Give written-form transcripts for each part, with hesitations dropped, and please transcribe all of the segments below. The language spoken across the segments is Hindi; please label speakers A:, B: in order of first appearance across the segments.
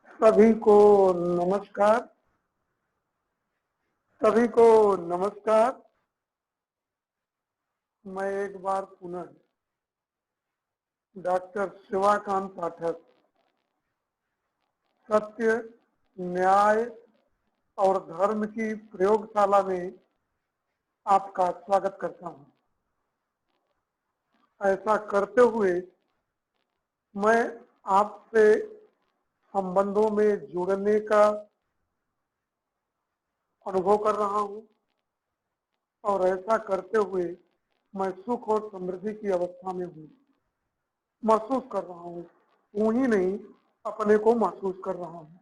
A: सभी को नमस्कार। सभी को नमस्कार। मैं एक बार पुनः डॉक्टर शिवाकांत पाठक सत्य, न्याय और धर्म की प्रयोगशाला में आपका स्वागत करता हूं। ऐसा करते हुए मैं आपसे संबंधों में जुड़ने का अनुभव कर रहा हूं और ऐसा करते हुए मैं सुख और समृद्धि की अवस्था में हूं, महसूस कर रहा हूं। हूं ही नहीं, अपने को महसूस कर रहा हूं।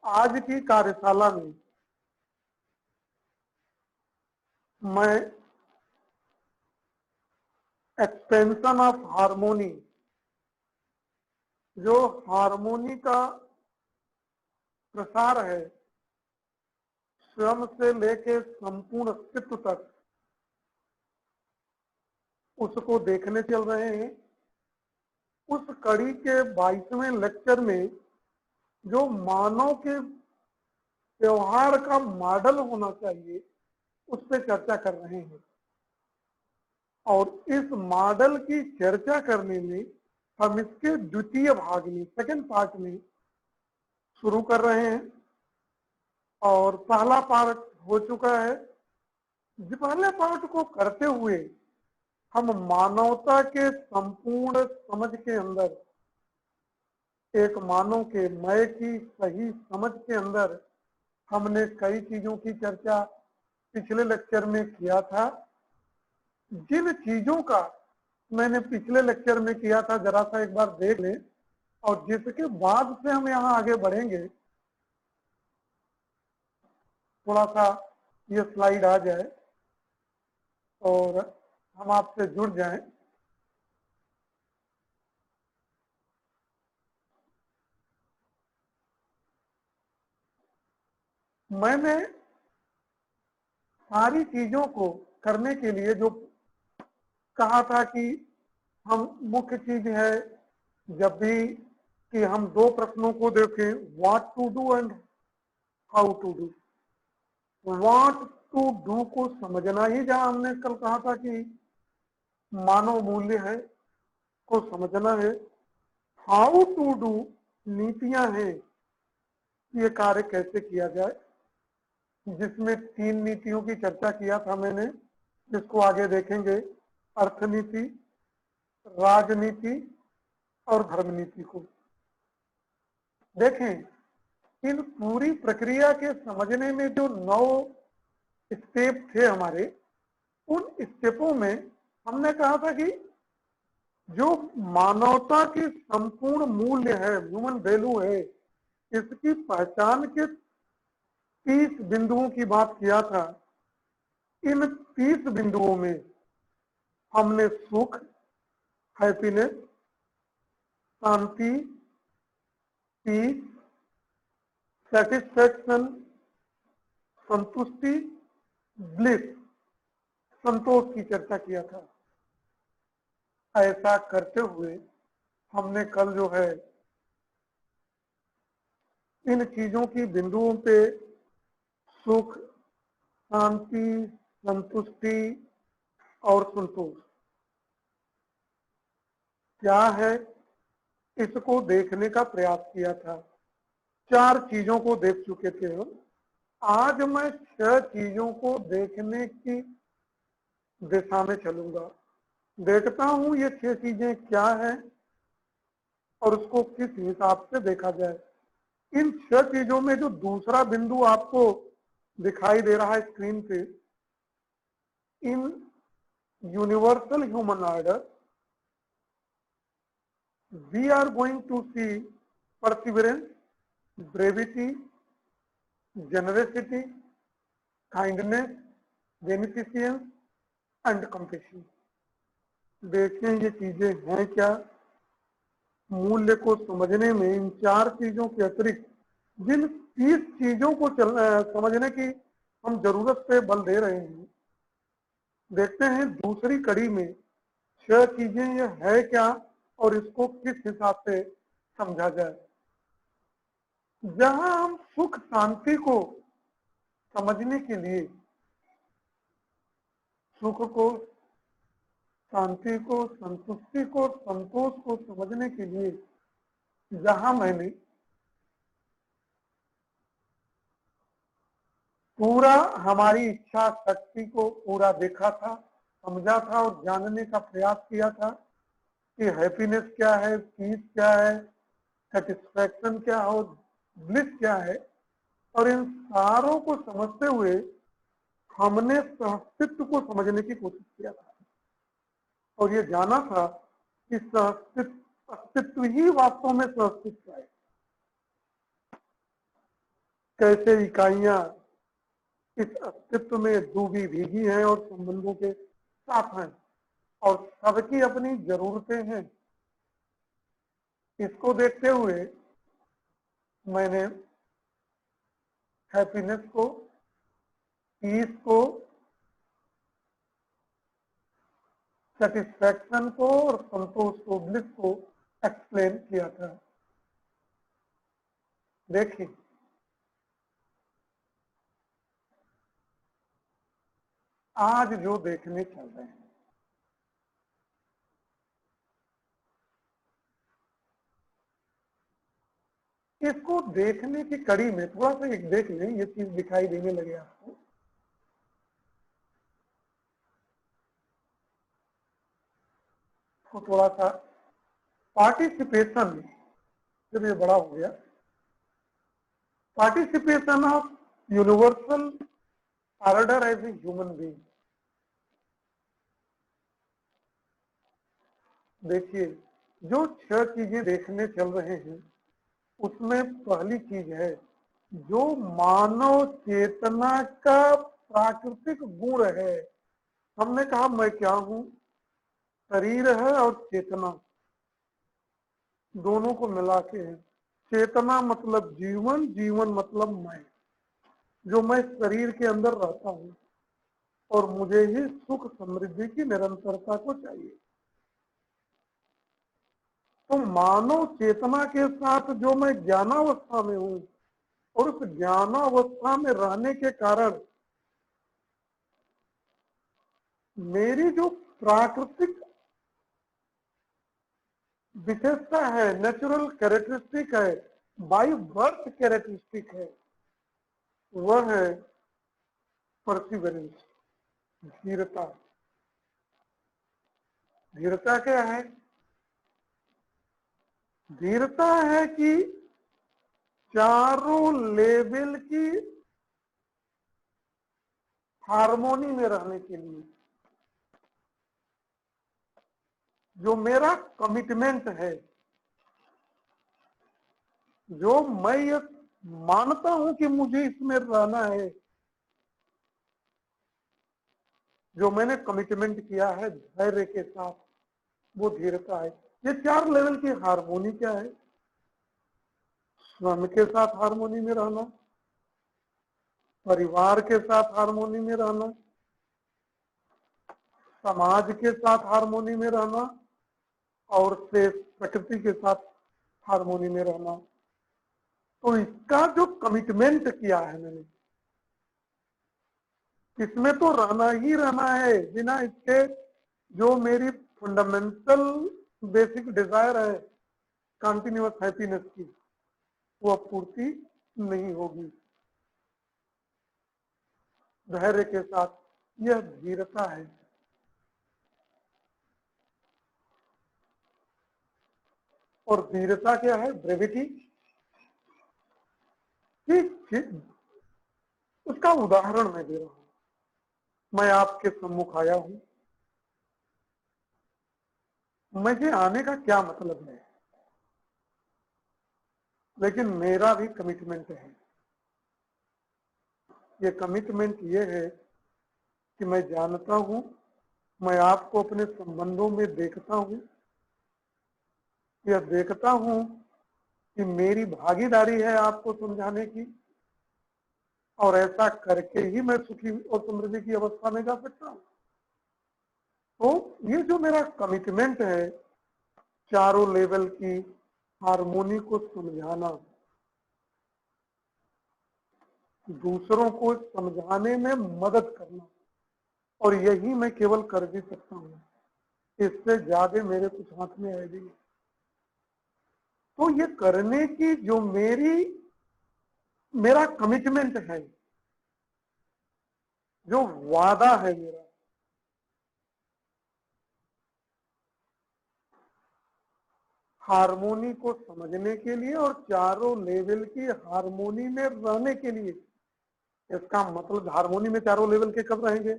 A: आज की कार्यशाला में मैं एक्सपेंशन ऑफ हार्मोनी, जो हार्मोनी का प्रसार है स्वयं से लेके संपूर्ण अस्तित्व तक, उसको देखने चल रहे हैं। उस कड़ी के 22वें लेक्चर में जो मानव के व्यवहार का मॉडल होना चाहिए उस पर चर्चा कर रहे हैं और इस मॉडल की चर्चा करने में हम इसके द्वितीय भाग में, सेकंड पार्ट में शुरू कर रहे हैं और पहला पार्ट हो चुका है। पहले पार्ट को करते हुए हम मानवता के संपूर्ण समझ के अंदर, एक मानव के मैं की सही समझ के अंदर हमने कई चीजों की चर्चा पिछले लेक्चर में किया था। जिन चीजों का मैंने पिछले लेक्चर में किया था जरा सा एक बार देख लें और जिसके बाद से हम यहाँ आगे बढ़ेंगे। थोड़ा सा ये स्लाइड आ जाए और हम आपसे जुड़ जाएं। मैंने सारी चीजों को करने के लिए जो कहा था कि हम मुख्य चीज है जब भी कि हम दो प्रश्नों को देखें, what to do and how to do. What to do को समझना ही, जहां हमने कल कहा था कि मानव मूल्य है, को समझना है। हाउ टू डू नीतियां हैं, ये कार्य कैसे किया जाए, जिसमें 3 नीतियों की चर्चा किया था मैंने, जिसको आगे देखेंगे। अर्थनीति, राजनीति और धर्म नीति को देखें। इन पूरी प्रक्रिया के समझने में जो 9 स्टेप थे हमारे, उन स्टेपों में हमने कहा था कि जो मानवता की संपूर्ण मूल्य है, ह्यूमन वैल्यू है, इसकी पहचान के 30 बिंदुओं की बात किया था। इन 30 बिंदुओं में हमने सुख, हैप्पीनेस, शांति, पीस, सेटिस्फैक्शन, संतुष्टि, ब्लिस, संतोष की चर्चा किया था। ऐसा करते हुए हमने कल जो है इन चीजों की बिंदुओं पे सुख, शांति, संतुष्टि और संतोष क्या है, इसको देखने का प्रयास किया था। 4 चीजों को देख चुके थे हम। आज मैं 6 चीजों को देखने की दिशा में चलूंगा। देखता हूं ये 6 चीजें क्या है और उसको किस हिसाब से देखा जाए। इन 6 चीजों में जो दूसरा बिंदु आपको दिखाई दे रहा है स्क्रीन पे, in universal human order we are going to see perseverance, brevity, generosity, kindness, beneficence and compassion। देखें ये चीजें हैं क्या। मूल्य को समझने में इन 4 चीजों के अतिरिक्त जिन 30 चीजों को समझने की हम जरूरत पे बल दे रहे हैं, देखते हैं दूसरी कड़ी में 6 चीजें ये है क्या और इसको किस हिसाब से समझा जाए। जहां हम सुख शांति को समझने के लिए, सुख को, शांति को, संतुष्टि को, संतोष को समझने के लिए जहां मैंने पूरा हमारी इच्छा शक्ति को पूरा देखा था, समझा था और जानने का प्रयास किया था कि हैप्पीनेस क्या है, पीस क्या है, सेटिस्फैक्शन क्या हो, ब्लिस क्या है, और इन सारों को समझते हुए हमने सहअस्तित्व को समझने की कोशिश किया था और ये जाना था कि सहअस्तित्व अस्तित्व ही वास्तव में सहअस्तित्व है। कैसे इकाइयां इस अस्तित्व में डूबी भीगी हैं और संबंधों के साथ हैं और सबकी अपनी जरूरतें हैं। इसको देखते हुए मैंने हैप्पीनेस को, पीस को, सेटिस्फैक्शन को और संतोष को, ब्लिस को एक्सप्लेन किया था। देखिए, आज जो देखने चल रहे हैं, इसको देखने की कड़ी में थोड़ा सा एक देख लें, ये चीज दिखाई देने लगे आपको। तो थोड़ा सा पार्टिसिपेशन, जब ये बड़ा हो गया, participation of universal order as a human being. देखिए, जो 6 चीजें देखने चल रहे हैं उसमें पहली चीज है जो मानव चेतना का प्राकृतिक गुण है। हमने कहा मैं क्या हूं, शरीर है और चेतना दोनों को मिला के है। चेतना मतलब जीवन, जीवन मतलब मैं, जो मैं शरीर के अंदर रहता हूं और मुझे ही सुख समृद्धि की निरंतरता को चाहिए। तो मानव चेतना के साथ जो मैं ज्ञानावस्था में हूं और उस ज्ञानावस्था में रहने के कारण मेरी जो प्राकृतिक विशेषता है, नेचुरल कैरेक्टरिस्टिक है, बाय बर्थ कैरेक्टरिस्टिक है, वह है परसिवरेंस, धीरता। धीरता क्या है? धीरता है कि चारों लेवल की हार्मोनी में रहने के लिए जो मेरा कमिटमेंट है, जो मैं ये मानता हूं कि मुझे इसमें रहना है, जो मैंने कमिटमेंट किया है धैर्य के साथ, वो धीरता है। ये 4 लेवल की हार्मोनी क्या है? स्वयं के साथ हार्मोनी में रहना, परिवार के साथ हार्मोनी में रहना, समाज के साथ हार्मोनी में रहना और से प्रकृति के साथ हार्मोनी में रहना। तो इसका जो कमिटमेंट किया है मैंने, इसमें तो रहना ही रहना है। बिना इसके जो मेरी फंडामेंटल बेसिक डिजायर है कंटिन्यूअस हैप्पीनेस की, वो पूर्ति नहीं होगी। धैर्य के साथ, यह धीरता है। और धीरता क्या है? ब्रेविटी। ठीक, उसका उदाहरण मैं दे रहा हूं। मैं आपके सम्मुख आया हूं, मुझे आने का क्या मतलब है, लेकिन मेरा भी कमिटमेंट है। ये कमिटमेंट ये है कि मैं जानता हूं, मैं आपको अपने संबंधों में देखता हूं, यह देखता हूं कि मेरी भागीदारी है आपको समझाने की, और ऐसा करके ही मैं सुखी और समृद्धि की अवस्था में जा सकता हूं। तो ये जो मेरा कमिटमेंट है चारों लेवल की हारमोनी को समझाना, दूसरों को समझाने में मदद करना, और यही मैं केवल कर भी सकता हूं, इससे ज्यादा मेरे कुछ हाथ में है भी। तो ये करने की जो मेरा कमिटमेंट है, जो वादा है मेरा, हारमोनी को समझने के लिए और चारों लेवल की हारमोनी में रहने के लिए। इसका मतलब हारमोनी में चारों लेवल के कब रहेंगे?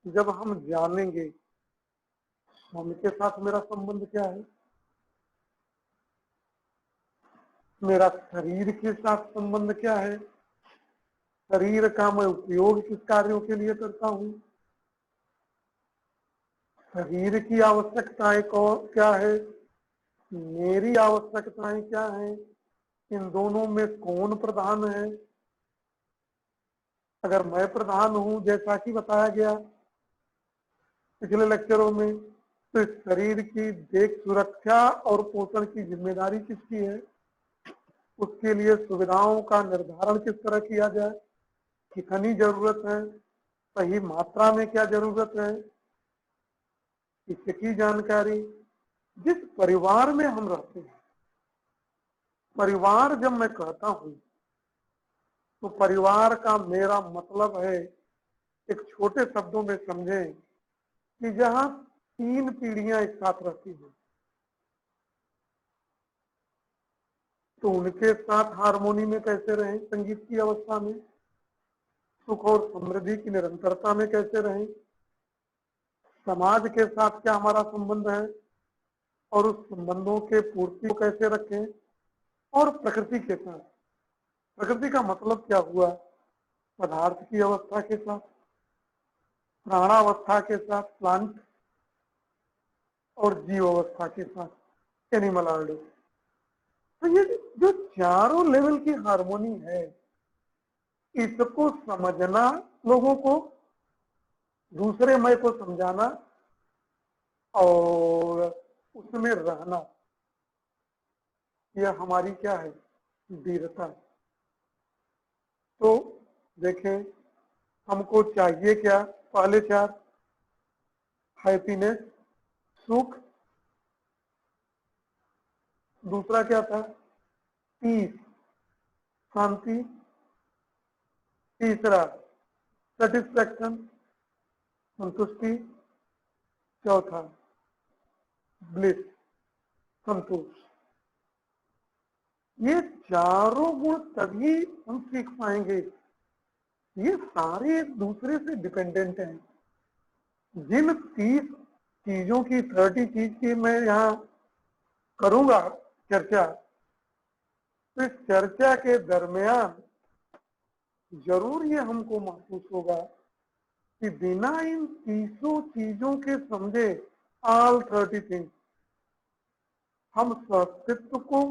A: जब हम जानेंगे मन के साथ मेरा संबंध क्या है, मेरा शरीर के साथ संबंध क्या है, शरीर का मैं उपयोग किस कार्यों के लिए करता हूं, शरीर की आवश्यकताएं क्या है, मेरी आवश्यकताएं क्या है, इन दोनों में कौन प्रधान है। अगर मैं प्रधान हूं, जैसा कि बताया गया पिछले लेक्चरों में, तो इस शरीर की देख सुरक्षा और पोषण की जिम्मेदारी किसकी है? उसके लिए सुविधाओं का निर्धारण किस तरह किया जाए, कितनी जरूरत है, सही मात्रा में क्या जरूरत है, इसकी जानकारी। जिस परिवार में हम रहते हैं, परिवार जब मैं कहता हूं तो परिवार का मेरा मतलब है, एक छोटे शब्दों में समझें कि जहां 3 पीढ़ियां एक साथ रहती हैं, तो उनके साथ हारमोनी में कैसे रहें, संगीत की अवस्था में सुख और समृद्धि की निरंतरता में कैसे रहें, समाज के साथ क्या हमारा संबंध है और उस संबंधों के पूर्ति को कैसे रखें, और प्रकृति के साथ, प्रकृति का मतलब क्या हुआ, पदार्थ की अवस्था के साथ, प्राणावस्था के साथ प्लांट, और जीव अवस्था के साथ एनिमल ऑर्डर। तो ये जो चारों लेवल की हारमोनी है, इसको समझना, लोगों को दूसरे मैं को समझाना और उसमें रहना, यह हमारी क्या है, वीरता। तो देखें, हमको चाहिए क्या? पहले 4, हैप्पीनेस, सुख। दूसरा क्या था? पीस, शांति। तीसरा सेटिस्फैक्शन, संतुष्टि। चौथा ब्लिस, संतोष। ये चारों गुण तभी हम सीख पाएंगे, ये सारे एक दूसरे से डिपेंडेंट हैं। जिन 30 चीजों की, 30 चीज की मैं यहाँ करूंगा चर्चा, तो इस चर्चा के दरमियान जरूर ये हमको महसूस होगा कि बिना इन 30 चीजों के समझे, ऑल 30 थिंग्स, हम अस्तित्व को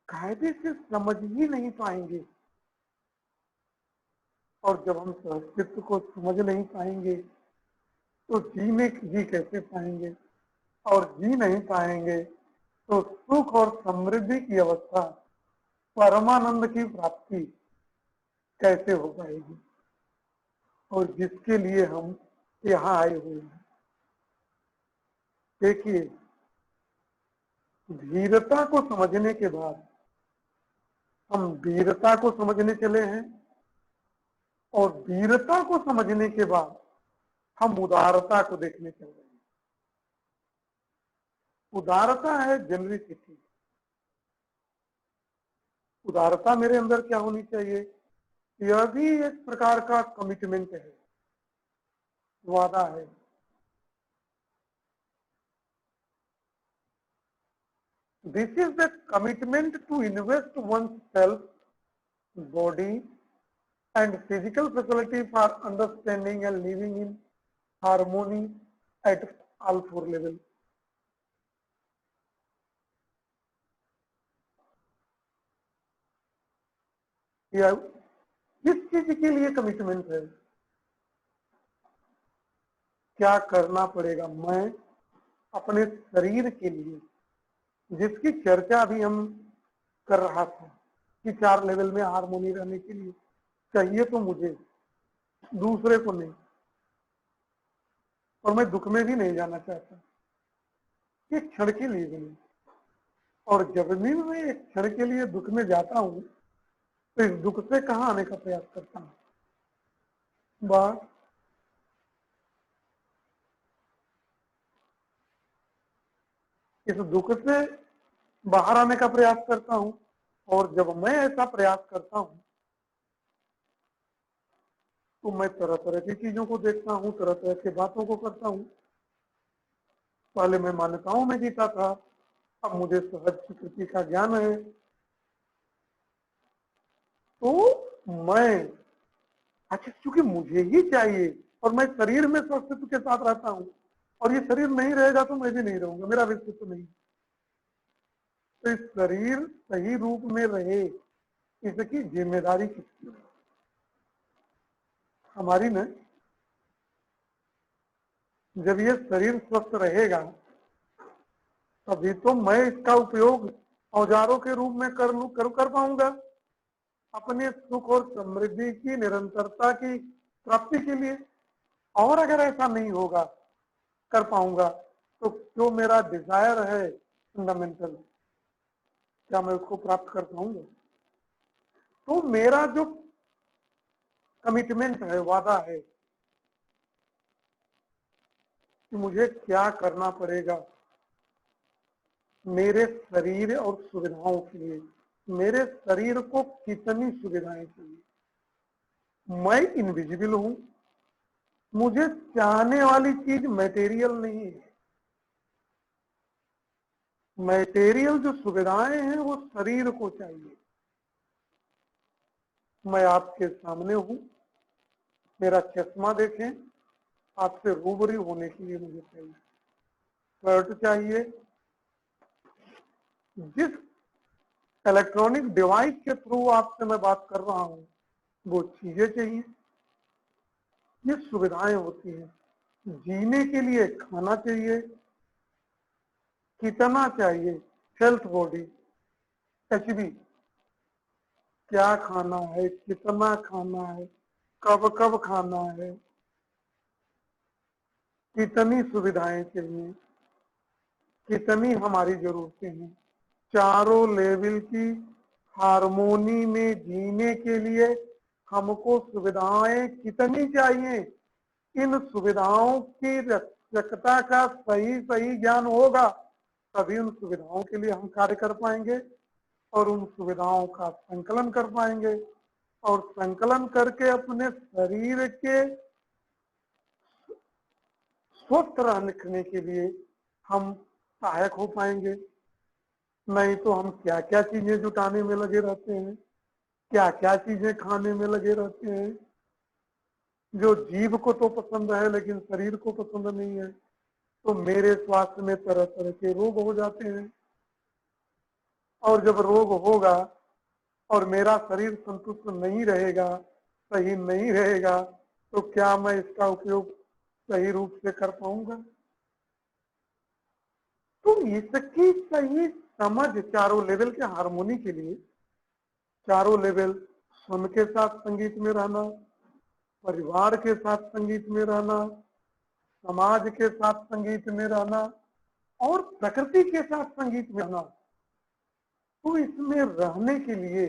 A: कायदे से समझ ही नहीं पाएंगे। और जब हम अस्तित्व को समझ नहीं पाएंगे तो जी कैसे पाएंगे, और जी नहीं पाएंगे तो सुख और समृद्धि की अवस्था, परमानंद की प्राप्ति कैसे हो पाएगी, और जिसके लिए हम यहाँ आए हुए हैं। देखिए, धीरता को समझने के बाद हम वीरता को समझने चले हैं, और वीरता को समझने के बाद हम उदारता को देखने चल रहे हैं। उदारता है जेनरिसिटी। उदारता मेरे अंदर क्या होनी चाहिए? यह भी एक प्रकार का कमिटमेंट है, वादा है। This is the commitment to invest one's self, body and physical facility for understanding and living in harmony at all 4 levels. यह किस चीज के लिए कमिटमेंट है? क्या करना पड़ेगा? मैं अपने शरीर के लिए, जिसकी चर्चा भी हम कर रहा था कि 4 लेवल में हार्मोनी रहने के लिए चाहिए तो मुझे, दूसरे को नहीं। और मैं दुख में भी नहीं जाना चाहता, एक क्षण के लिए भी नहीं। और जब भी मैं एक क्षण के लिए दुख में जाता हूँ तो इस दुख से कहाँ आने का प्रयास करता हूँ? बस इस दुख से बाहर आने का प्रयास करता हूँ। और जब मैं ऐसा प्रयास करता हूँ तो मैं तरह तरह की चीजों को देखता हूँ, तरह तरह की बातों को करता हूँ। पहले मैं मान्यताओं में जीता था, अब मुझे सहज प्रकृति का ज्ञान है। तो मैं अच्छा, क्योंकि मुझे ही चाहिए और मैं शरीर में स्वस्थ के साथ रहता हूँ, और ये शरीर नहीं रहेगा तो मैं भी नहीं रहूंगा, मेरा व्यक्तित्व नहीं। तो इस शरीर सही रूप में रहे, इसकी जिम्मेदारी किसकी है? हमारी न। जब ये शरीर स्वस्थ रहेगा तभी तो मैं इसका उपयोग औजारों के रूप में कर पाऊंगा अपने सुख और समृद्धि की निरंतरता की प्राप्ति के लिए। और अगर ऐसा नहीं होगा, कर पाऊंगा, तो जो मेरा डिजायर है फंडामेंटल, क्या मैं उसको प्राप्त कर पाऊंगा? तो मेरा जो कमिटमेंट है, वादा है कि मुझे क्या करना पड़ेगा मेरे शरीर और सुविधाओं के लिए, मेरे शरीर को कितनी सुविधाएं चाहिए। मैं इनविजिबल हूं, मुझे चाहने वाली चीज मटेरियल नहीं है। मटेरियल जो सुविधाएं हैं वो शरीर को चाहिए। मैं आपके सामने हूं, मेरा चश्मा देखें, आपसे रूबरू होने के लिए मुझे चाहिए शर्ट चाहिए, जिस इलेक्ट्रॉनिक डिवाइस के थ्रू आपसे मैं बात कर रहा हूं वो चीजें चाहिए। ये सुविधाएं होती हैं। जीने के लिए खाना चाहिए, कितना चाहिए, हेल्थ बॉडी, एचबी, क्या खाना है, कितना खाना है, कब कब खाना है, कितनी सुविधाएं चाहिए, कितनी हमारी जरूरतें हैं। चारों लेवल की हारमोनी में जीने के लिए हमको सुविधाएं कितनी चाहिए, इन सुविधाओं की रक्षकता का सही सही ज्ञान होगा तभी उन सुविधाओं के लिए हम कार्य कर पाएंगे और उन सुविधाओं का संकलन कर पाएंगे, और संकलन करके अपने शरीर के स्वस्थ रखने के लिए हम सहायक हो पाएंगे। नहीं तो हम क्या क्या चीजें जुटाने में लगे रहते हैं, क्या क्या चीजें खाने में लगे रहते हैं जो जीव को तो पसंद है लेकिन शरीर को पसंद नहीं है। तो मेरे स्वास्थ्य में तरह तरह के रोग हो जाते हैं, और जब रोग होगा और मेरा शरीर संतुष्ट नहीं रहेगा, सही नहीं रहेगा, तो क्या मैं इसका उपयोग सही रूप से कर पाऊंगा? तो इसकी सही समझ चारों लेवल के हार्मोनी के लिए, चारों लेवल स्वयं के साथ संगीत में रहना, परिवार के साथ संगीत में रहना, समाज के साथ संगीत में रहना, और प्रकृति के साथ संगीत में रहना। तो इसमें रहने के लिए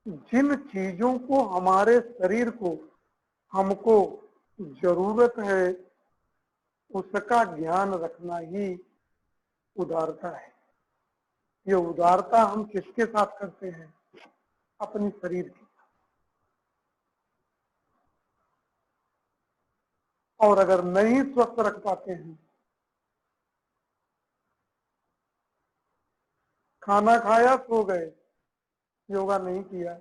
A: जिन चीजों को हमारे शरीर को हमको जरूरत है उसका ज्ञान रखना ही उदारता है। ये उदारता हम किसके साथ करते हैं? अपने शरीर की। और अगर नहीं स्वस्थ रख पाते हैं, खाना खाया सो गए, योगा नहीं किया,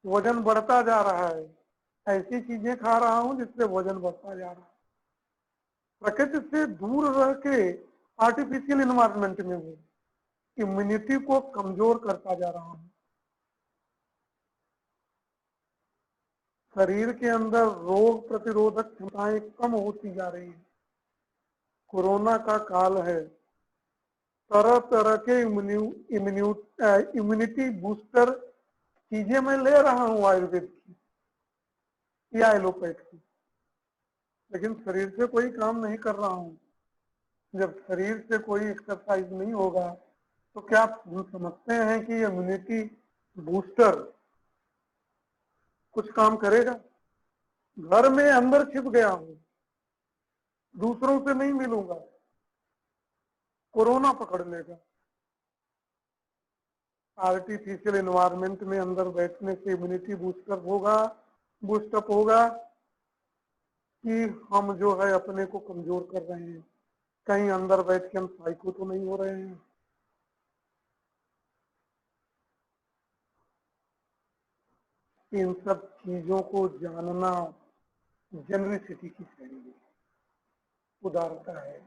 A: वजन बढ़ता जा रहा है, ऐसी चीजें खा रहा हूं जिससे वजन बढ़ता जा रहा है, प्रकृति से दूर रह के आर्टिफिशियल इन्वायरमेंट में हूँ, इम्यूनिटी को कमजोर करता जा रहा हूं। शरीर के अंदर रोग प्रतिरोधक क्षमताएं कम होती जा रही है। कोरोना का काल है, तरह तरह के इम्यूनिटी बूस्टर चीजें मैं ले रहा हूं आयुर्वेद की या एलोपैथ की, लेकिन शरीर से कोई काम नहीं कर रहा हूं। जब शरीर से कोई एक्सरसाइज नहीं होगा तो क्या आप समझते हैं कि इम्यूनिटी बूस्टर कुछ काम करेगा? घर में अंदर छिप गया हूं, दूसरों से नहीं मिलूंगा, कोरोना पकड़ लेगा। आर्टिफिशियल एनवायरनमेंट में अंदर बैठने से इम्यूनिटी बूस्टअप होगा कि हम जो है अपने को कमजोर कर रहे हैं? कहीं अंदर बैठ के हम साइको तो नहीं हो रहे हैं? इन सब चीजों को जानना जेनरिसिटी की श्रेणी में उदारता है।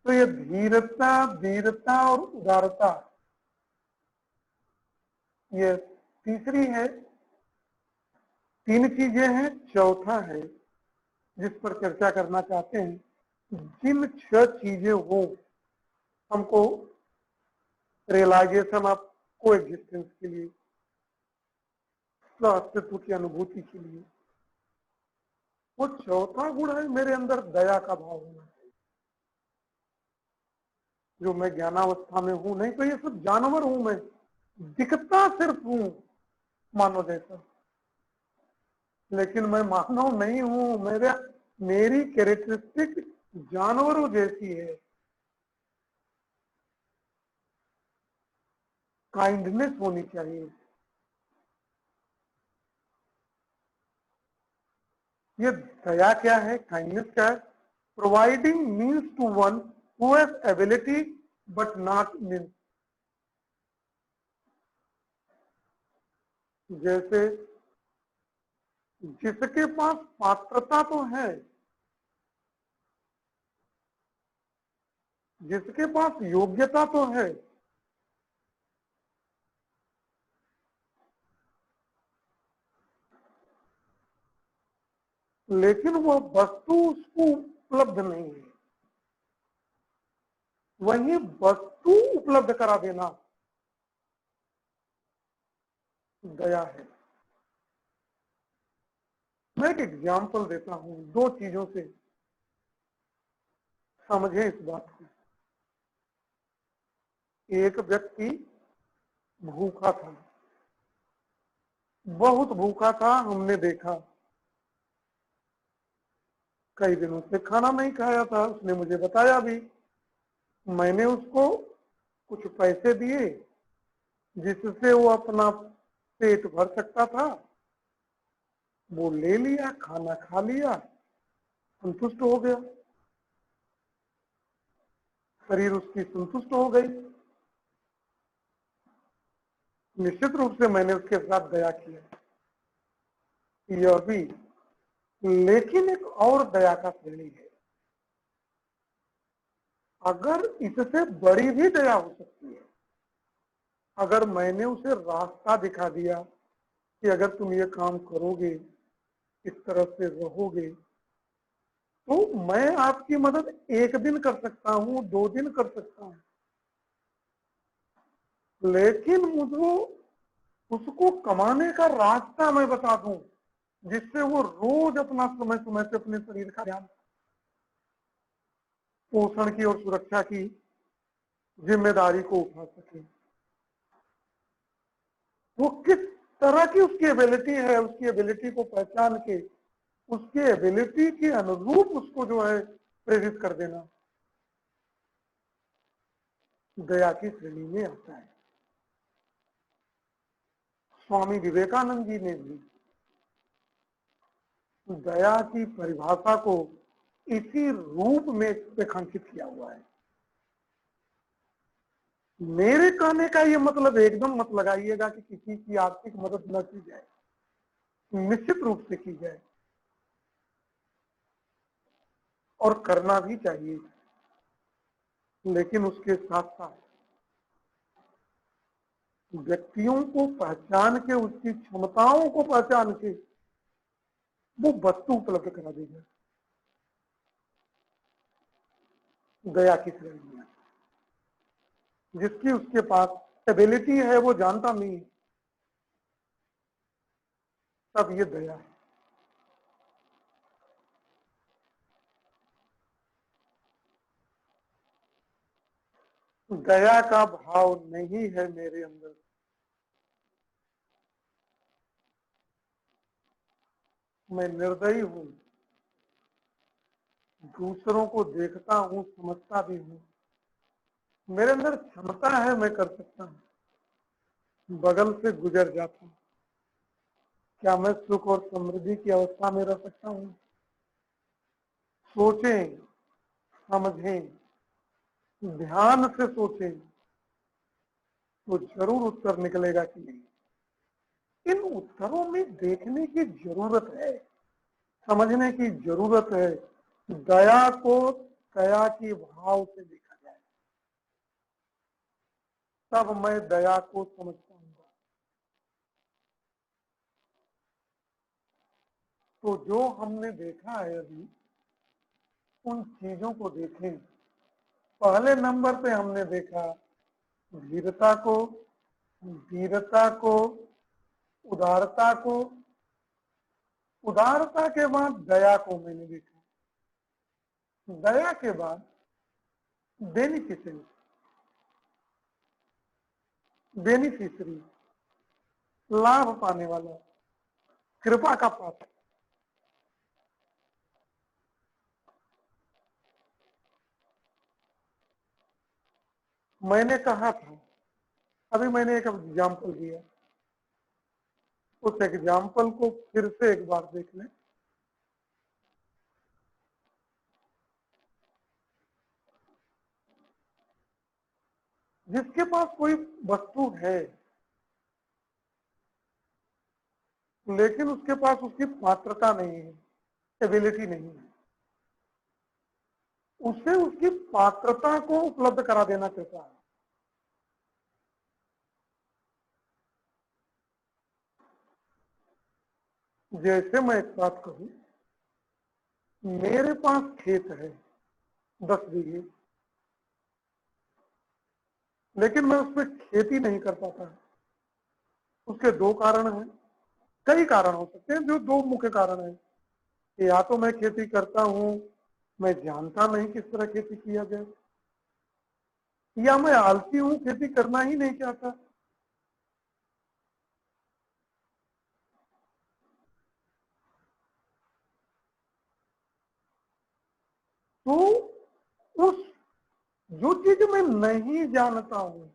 A: तो ये धीरता, वीरता और उदारता ये तीसरी है। तीन चीजें हैं, चौथा है जिस पर चर्चा करना चाहते हैं। जिन 6 चीजें हो हमको रियलाइजेशन ऑफ को एग्जिस्टेंस के लिए, अस्तित्व की अनुभूति के लिए, वो चौथा गुण है मेरे अंदर दया का भाव होना चाहिए। जो मैं ज्ञानावस्था में हूं, नहीं तो ये सब जानवर हूं, मैं दिखता सिर्फ हूं मानव जैसा, लेकिन मैं मानव नहीं हूं। मेरी कैरेक्टरिस्टिक जानवरों जैसी है। काइंडनेस होनी चाहिए। ये दया क्या है, काइंडनेस क्या है? Providing means to one who has ability but not means. जैसे जिसके पास पात्रता तो है, जिसके पास योग्यता तो है, लेकिन वो वस्तु उसको उपलब्ध नहीं है, वही वस्तु उपलब्ध करा देना दया है। मैं एक एग्जाम्पल देता हूं, 2 चीजों से समझे इस बात को। एक व्यक्ति भूखा था, बहुत भूखा था, हमने देखा कई दिनों से खाना नहीं खाया था, उसने मुझे बताया भी। मैंने उसको कुछ पैसे दिए जिससे वो अपना पेट भर सकता था। वो ले लिया, खाना खा लिया, संतुष्ट हो गया, शरीर उसकी संतुष्ट हो गई। निश्चित रूप से मैंने उसके साथ दया किया, यह भी, लेकिन एक और दया का श्रेणी है। अगर इससे बड़ी भी दया हो सकती है, अगर मैंने उसे रास्ता दिखा दिया कि अगर तुम ये काम करोगे, इस तरह से रहोगे, तो मैं आपकी मदद 1 दिन कर सकता हूं, 2 दिन कर सकता हूं, लेकिन मुझको उसको कमाने का रास्ता मैं बता दूं जिससे वो रोज अपना समय समय से अपने शरीर का ध्यान, पोषण की और सुरक्षा की जिम्मेदारी को उठा सके। वो किस तरह की उसकी एबिलिटी है, उसकी एबिलिटी को पहचान के उसके एबिलिटी के अनुरूप उसको जो है प्रेरित कर देना दया की श्रेणी में आता है। स्वामी विवेकानंद जी ने भी दया की परिभाषा को इसी रूप में रेखांकित किया हुआ है। मेरे कहने का ये मतलब एकदम मत लगाइएगा कि किसी की आर्थिक मदद न की जाए, निश्चित रूप से की जाए और करना भी चाहिए, लेकिन उसके साथ साथ व्यक्तियों को पहचान के, उसकी क्षमताओं को पहचान के वो वस्तु उपलब्ध करा देगा दया की श्रेणी में। जिसकी उसके पास एबिलिटी है वो जानता नहीं है, तब ये दया है। दया का भाव नहीं है मेरे अंदर, मैं निर्दयी हूं, दूसरों को देखता हूं, समझता भी हूं, मेरे अंदर क्षमता है, मैं कर सकता हूं, बगल से गुजर जाता हूं। क्या मैं सुख और समृद्धि की अवस्था में रह सकता हूं? सोचें, समझें, ध्यान से सोचें तो जरूर उत्तर निकलेगा कि नहीं। इन उत्तरों में देखने की जरूरत है, समझने की जरूरत है। दया को दया की भाव से देखा जाए, तब मैं दया को समझ पाऊंगा। तो जो हमने देखा है अभी, उन चीजों को देखें। पहले नंबर पे हमने देखा धीरता को, वीरता को, उदारता को, उदारता के बाद दया को मैंने देखा, दया के बाद बेनिफिसेंस, बेनिफिशरी, लाभ पाने वाला, कृपा का पात्र। मैंने कहा था, अभी मैंने एक एग्जाम्पल दिया, उस एग्जाम्पल को फिर से एक बार देख लें। जिसके पास कोई वस्तु है लेकिन उसके पास उसकी पात्रता नहीं है, एबिलिटी नहीं है, उसे उसकी पात्रता को उपलब्ध करा देना चाहता है। जैसे मैं एक बात कहूं, मेरे पास खेत है 10 बीघे, लेकिन मैं उसमें खेती नहीं कर पाता। उसके दो कारण हैं, कई कारण हो सकते हैं, जो दो मुख्य कारण हैं। या तो मैं खेती करता हूं, मैं जानता नहीं किस तरह खेती किया जाए, या मैं आलसी हूं, खेती करना ही नहीं चाहता। तो उस जो चीज मैं नहीं जानता हूं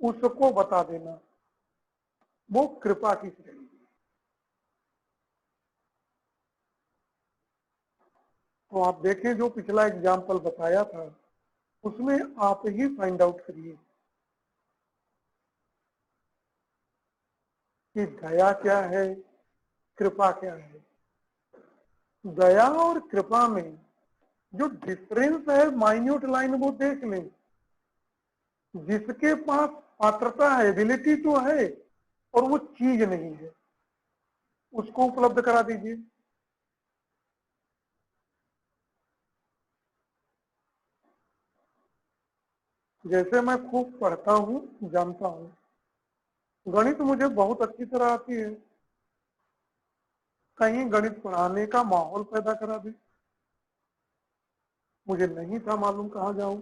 A: उसको बता देना, वो कृपा की श्रेणी है। तो आप देखें, जो पिछला एग्जाम्पल बताया था उसमें आप ही फाइंड आउट करिए कि दया क्या है, कृपा क्या है। दया और कृपा में जो डिफरेंस है, माइन्यूट लाइन वो देख लें। जिसके पास पात्रता है, एबिलिटी तो है, और वो चीज नहीं है, उसको उपलब्ध करा दीजिए। जैसे मैं खूब पढ़ता हूं, जानता हूं, गणित मुझे बहुत अच्छी तरह आती है, कहीं गणित पढ़ाने का माहौल पैदा करा दे, मुझे नहीं था मालूम कहाँ जाऊं,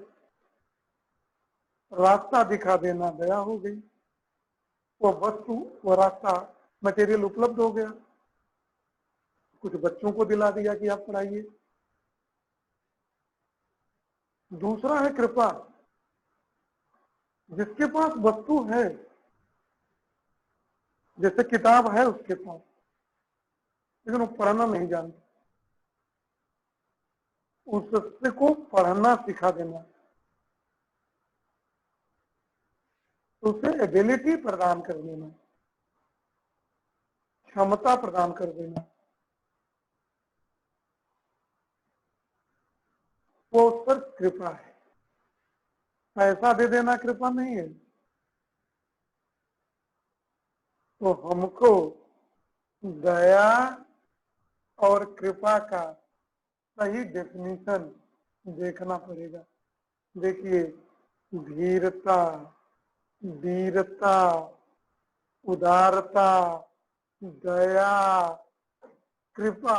A: रास्ता दिखा देना दया हो गई। वो वस्तु, वो रास्ता, मटेरियल उपलब्ध हो गया, कुछ बच्चों को दिला दिया कि आप पढ़ाइए। दूसरा है कृपा, जिसके पास वस्तु है, जैसे किताब है उसके पास, लेकिन वो पढ़ना नहीं जानता, उसको पढ़ना सिखा देना, उसे एबिलिटी प्रदान कर देना, क्षमता प्रदान कर देना, वो उस पर कृपा है। पैसा दे देना कृपा नहीं है। तो हमको दया और कृपा का सही डेफिनेशन देखना पड़ेगा। देखिए, धीरता, वीरता, उदारता, दया, कृपा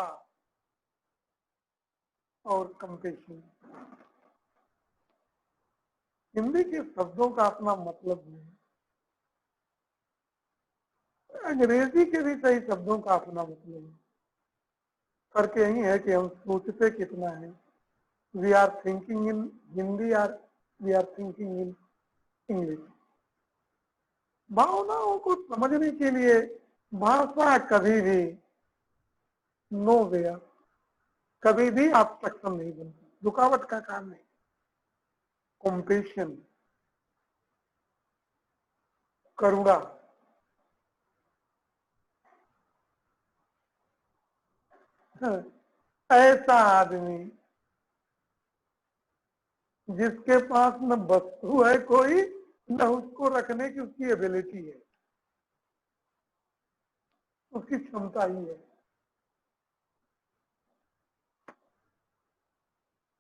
A: और कंपेशन, हिंदी के शब्दों का अपना मतलब नहीं, अंग्रेजी के भी सही शब्दों का अपना मतलब है। फर्क यही है कि हम सोचते कितना है। We are thinking in Hindi और we are thinking in English. भावनाओं को समझने के लिए भाषा कभी भी नो वेयर, कभी भी आप सक्षम नहीं बनते, रुकावट का काम नहीं। कॉम्पेशन, करुणा, ऐसा आदमी जिसके पास न वस्तु है कोई, न उसको रखने की उसकी एबिलिटी है, उसकी क्षमता ही है।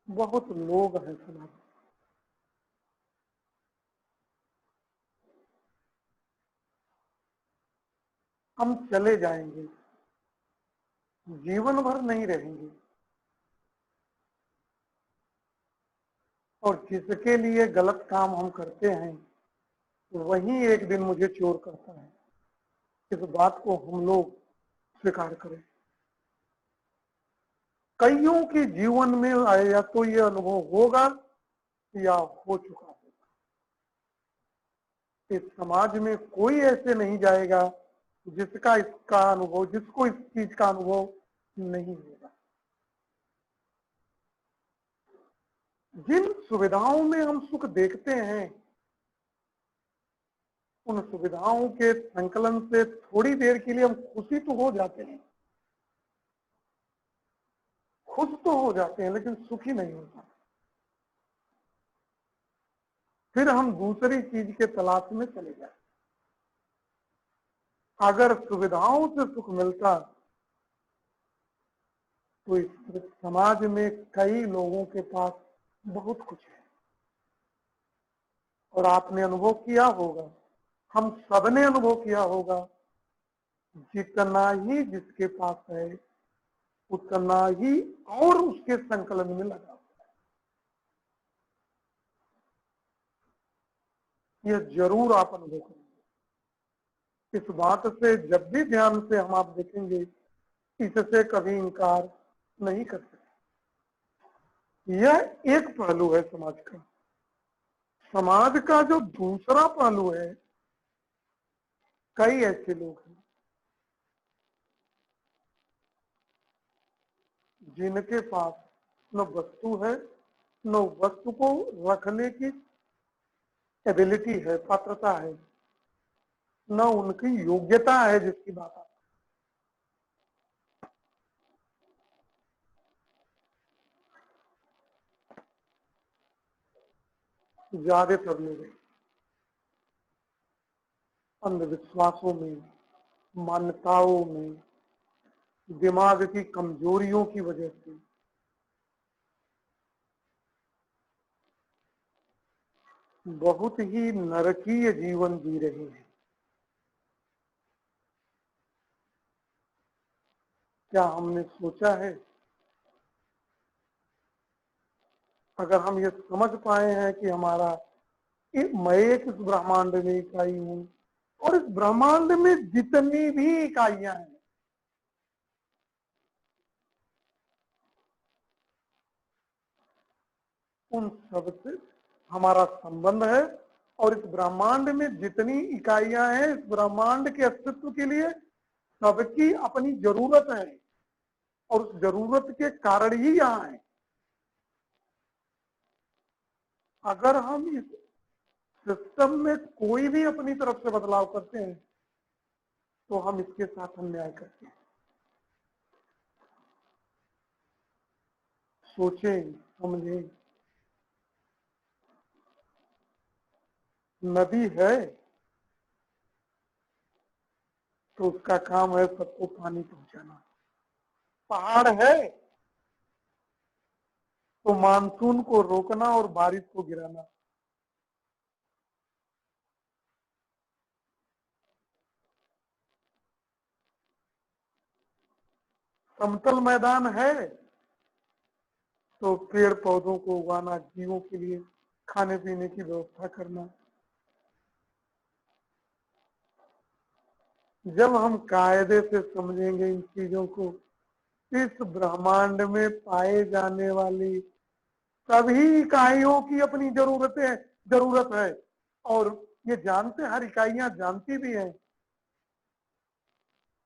A: बहुत लोग हैं समाज में। हम चले जाएंगे, जीवन भर नहीं रहेंगे, और जिसके लिए गलत काम हम करते हैं वही एक दिन मुझे चोर करता है। इस बात को हम लोग स्वीकार करें। कईयों के जीवन में या तो ये अनुभव होगा या हो चुका होगा। इस समाज में कोई ऐसे नहीं जाएगा जिसका इसका अनुभव, जिसको इस चीज का अनुभव नहीं होगा। जिन सुविधाओं में हम सुख देखते हैं, उन सुविधाओं के संकलन से थोड़ी देर के लिए हम खुशी तो हो जाते हैं, खुश तो हो जाते हैं, लेकिन सुखी नहीं होता। फिर हम दूसरी चीज के तलाश में चले जाते। अगर सुविधाओं से सुख मिलता तो इस समाज में कई लोगों के पास बहुत कुछ है, और आपने अनुभव किया होगा, हम सबने अनुभव किया होगा, जितना ही जिसके पास है उतना ही और उसके संकलन में लगा। यह जरूर आप अनुभव करेंगे। इस बात से जब भी ध्यान से हम आप देखेंगे, इससे कभी इनकार नहीं कर सकते। यह एक पहलू है समाज का। समाज का जो दूसरा पहलू है, कई ऐसे लोग हैं जिनके पास न वस्तु है, न वस्तु को रखने की एबिलिटी है, पात्रता है, न उनकी योग्यता है, जिसकी बात आती है। ज्यादातर लोग अंधविश्वासों में, मान्यताओं में, दिमाग की कमजोरियों की वजह से बहुत ही नरकीय जीवन जी रहे हैं। क्या हमने सोचा है, अगर हम ये समझ पाए हैं कि हमारा मैं एक इस ब्रह्मांड में इकाई हूं, और इस ब्रह्मांड में जितनी भी इकाइयां हैं, उन सबसे हमारा संबंध है, और इस ब्रह्मांड में जितनी इकाइयां हैं, इस ब्रह्मांड के अस्तित्व के लिए सबकी अपनी जरूरत है, और उस जरूरत के कारण ही यहाँ है। अगर हम इस सिस्टम में कोई भी अपनी तरफ से बदलाव करते हैं तो हम इसके साथ अन्याय करते हैं। सोचें, समझें। नदी है तो उसका काम है सबको पानी पहुंचाना, पहाड़ है तो मानसून को रोकना और बारिश को गिराना। समतल मैदान है तो पेड़ पौधों को उगाना, जीवों के लिए खाने पीने की व्यवस्था करना। जब हम कायदे से समझेंगे इन चीजों को, इस ब्रह्मांड में पाए जाने वाली सभी इकाइयों की अपनी जरूरत है। और ये जानते, हर इकाइयां जानती भी हैं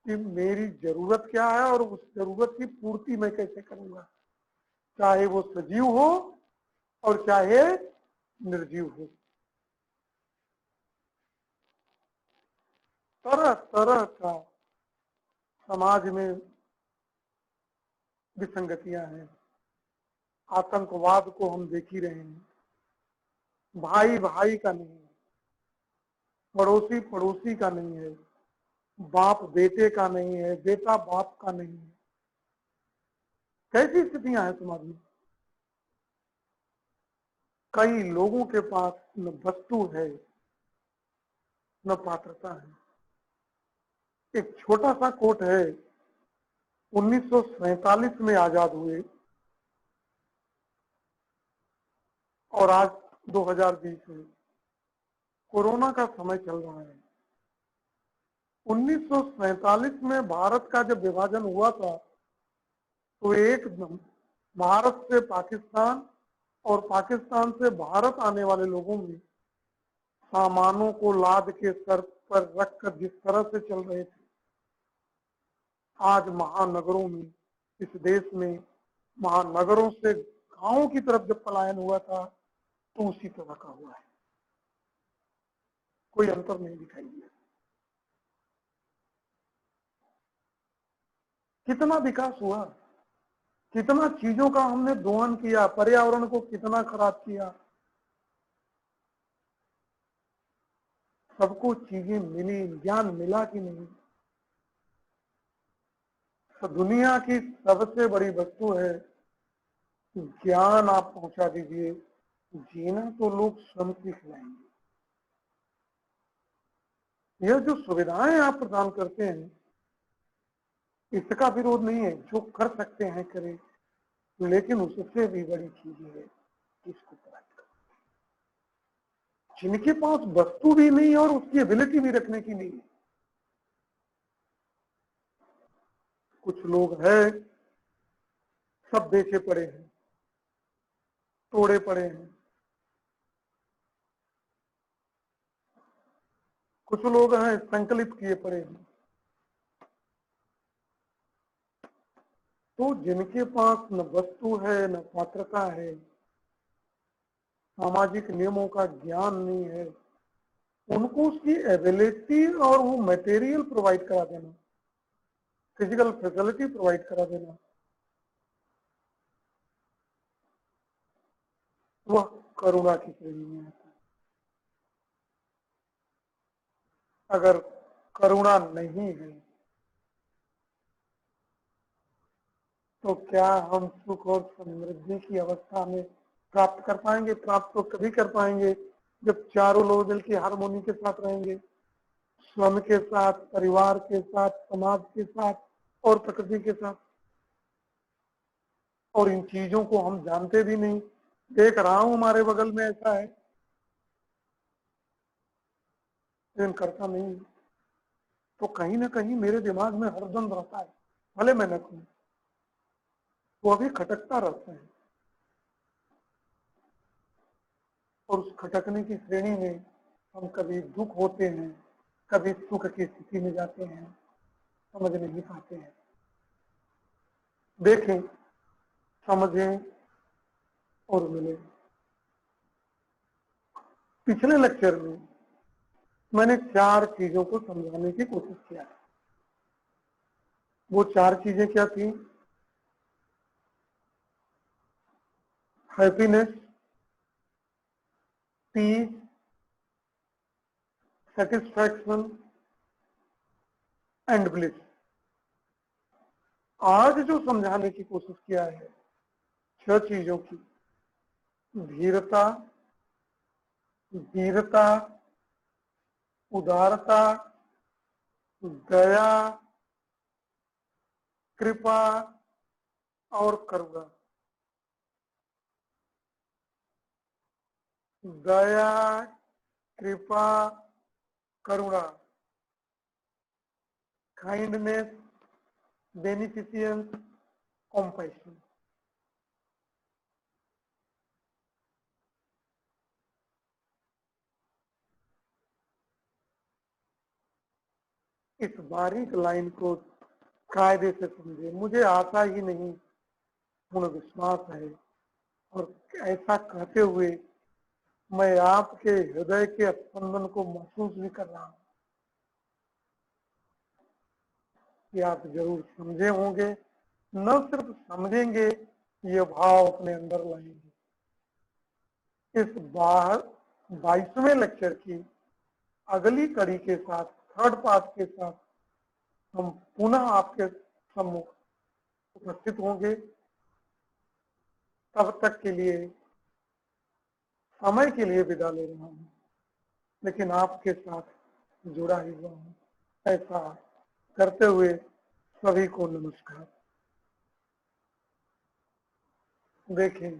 A: कि मेरी जरूरत क्या है और उस जरूरत की पूर्ति मैं कैसे करूंगा, चाहे वो सजीव हो और चाहे निर्जीव हो। तरह तरह का समाज में विसंगतियां हैं। आतंकवाद को हम देख ही रहे हैं। भाई भाई का नहीं है, पड़ोसी पड़ोसी का नहीं है, बाप बेटे का नहीं है, बेटा बाप का नहीं है। कैसी स्थितियां हैं समाज में। कई लोगों के पास न वस्तु है न पात्रता है। एक छोटा सा कोट है, 1947 में आजाद हुए और आज 2020 है, कोरोना का समय चल रहा है। 1947 में भारत का जब विभाजन हुआ था तो एक भारत से पाकिस्तान और पाकिस्तान से भारत आने वाले लोगों में सामानों को लाद के सर पर रखकर जिस तरह से चल रहे थे, आज महानगरों में, इस देश में महानगरों से गांवों की तरफ जब पलायन हुआ था तो उसी तरह का हुआ है। कोई अंतर नहीं दिखाई दिया। कितना विकास हुआ, कितना चीजों का हमने दोहन किया, पर्यावरण को कितना खराब किया। सबको चीजें मिली, ज्ञान मिला कि नहीं। तो दुनिया की सबसे बड़ी वस्तु है ज्ञान। आप पहुंचा दीजिए, जीना तो लोग स्वयं सीख लाएंगे। यह जो सुविधाएं आप प्रदान करते हैं इसका विरोध नहीं है, जो कर सकते हैं करें, लेकिन उससे भी बड़ी चीज है इसको प्राप्त करें। जिनके पास वस्तु भी नहीं और उसकी एबिलिटी भी रखने की नहीं है। कुछ लोग हैं सब बेचे पड़े हैं, तोड़े पड़े हैं। कुछ लोग हैं संकलित किए पड़े हैं। तो जिनके पास न वस्तु है न पात्रता है, सामाजिक नियमों का ज्ञान नहीं है, उनको उसकी एबिलिटी और वो मटेरियल प्रोवाइड करा देना, फिजिकल फैसिलिटी प्रोवाइड करा देना, वह करुणा की श्रेणी में आता है। अगर करुणा नहीं है तो क्या हम सुख और समृद्धि की अवस्था में प्राप्त कर पाएंगे। प्राप्त तो कभी कर पाएंगे जब चारों लोग मिल के हारमोनी के साथ रहेंगे, स्वयं के साथ, परिवार के साथ, समाज के साथ और प्रकृति के साथ। और इन चीजों को हम जानते भी नहीं। देख रहा हूं हमारे बगल में ऐसा है लेकिन करता नहीं। तो कहीं ना कहीं मेरे दिमाग में हरदम रहता है, भले मैं न कहूं, वो अभी खटकता रहता है। और उस खटकने की श्रेणी में हम कभी दुख होते हैं, कभी सुख की स्थिति में जाते हैं, समझ नहीं पाते हैं। देखें, समझें और मिलें। पिछले लेक्चर में मैंने 4 चीजों को समझाने की कोशिश किया है। वो 4 चीजें क्या थी? Happiness, peace, satisfaction and bliss. आज जो समझाने की कोशिश किया है 6 चीजों की, धीरता, वीरता, उदारता, दया, कृपा और करुणा। दया, कृपा, करुणा, काइंडनेस, बेनिफिशियंस, कॉम्पैशन। इस बारीक लाइन को कायदे से समझे। मुझे आशा ही नहीं, पूर्ण विश्वास है, और ऐसा कहते हुए मैं आपके हृदय के स्पंदन को महसूस भी कर रहा हूं कि आप जरूर समझे होंगे। न सिर्फ समझेंगे, ये भाव अपने अंदर लाएंगे। इस बाहर 22वें लेक्चर की अगली कड़ी के साथ, थर्ड पार्ट के साथ हम पुनः आपके सम्मुख उपस्थित होंगे। तब तक के लिए, समय के लिए विदा ले रहा हूं, लेकिन आपके साथ जुड़ा ही हुआ हूं। ऐसा करते हुए सभी को नमस्कार। देखें,